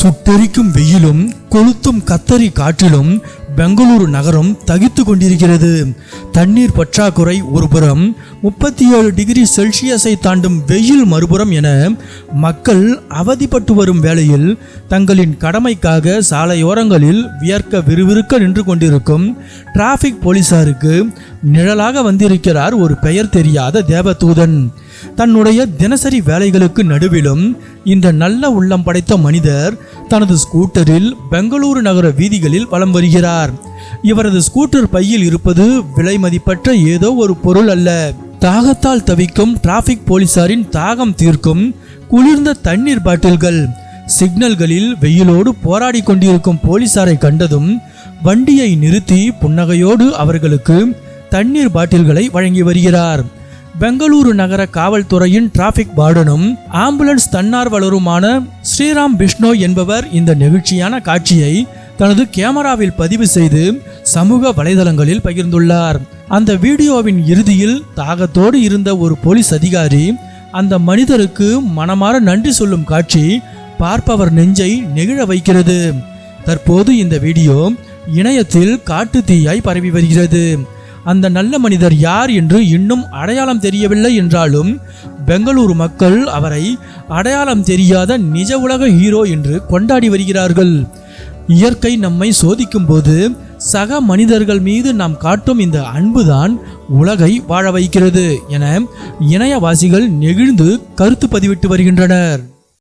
சுட்டெரிக்கும் வெயிலும் கொளுத்தும் கத்தரி காற்றிலும் பெங்களூரு நகரம் தகித்து கொண்டிருக்கிறது. தண்ணீர் பற்றாக்குறை ஒருபுறம், 37 டிகிரி செல்சியஸை தாண்டும் வெயில் மறுபுறம் என மக்கள் அவதிப்பட்டு வரும் வேளையில் தங்களின் கடமைக்காக சாலையோரங்களில் வியர்க்க விறுவிறுக்க நின்று கொண்டிருக்கும் டிராஃபிக் போலீசாருக்கு நிழலாக வந்திருக்கிறார் ஒரு பெயர் தெரியாத தேவதூதன். தன்னுடைய தினசரி வேலைகளுக்கு நடுவிலும் இந்த நல்ல உள்ளம் படைத்த மனிதர் தனது ஸ்கூட்டரில் பெங்களூரு நகர வீதிகளில் வலம் வருகிறார். இவரது ஸ்கூட்டர் பையில் இருப்பது விலை மதிப்பற்ற ஏதோ ஒரு பொருள் அல்ல. தாகத்தால் தவிக்கும் டிராஃபிக் போலீசாரின் தாகம் தீர்க்கும் குளிர்ந்த தண்ணீர் பாட்டில்கள். சிக்னல்களில் வெயிலோடு போராடி கொண்டிருக்கும் போலீசாரை கண்டதும் வண்டியை நிறுத்தி புன்னகையோடு அவர்களுக்கு தண்ணீர் பாட்டில்களை வழங்கி வருகிறார். பெங்களூரு நகர காவல்துறையின் டிராஃபிக் வார்டனும் ஆம்புலன்ஸ் தன்னார்வலருமான ஸ்ரீராம் பிஷ்ணோய் என்பவர் இந்த நெகிழ்ச்சியான காட்சியை தனது கேமராவில் பதிவு செய்து சமூக வலைதளங்களில் பகிர்ந்துள்ளார். அந்த வீடியோவின் இறுதியில் தாகத்தோடு இருந்த ஒரு போலீஸ் அதிகாரி அந்த மனிதருக்கு மனமாற நன்றி சொல்லும் காட்சி பார்ப்பவர் நெஞ்சை நெகிழ வைக்கிறது. தற்போது இந்த வீடியோ இணையத்தில் காட்டு தீயாய் பரவி வருகிறது. அந்த நல்ல மனிதர் யார் என்று இன்னும் அடையாளம் தெரியவில்லை என்றாலும் பெங்களூரு மக்கள் அவரை அடையாளம் தெரியாத நிஜ உலக ஹீரோ என்று கொண்டாடி வருகிறார்கள். இயற்கை நம்மை சோதிக்கும் போது சக மனிதர்கள் மீது நாம் காட்டும் இந்த அன்புதான் உலகை வாழ வைக்கிறது என இணையவாசிகள் நெகிழ்ந்து கருத்து பதிவிட்டு வருகின்றனர்.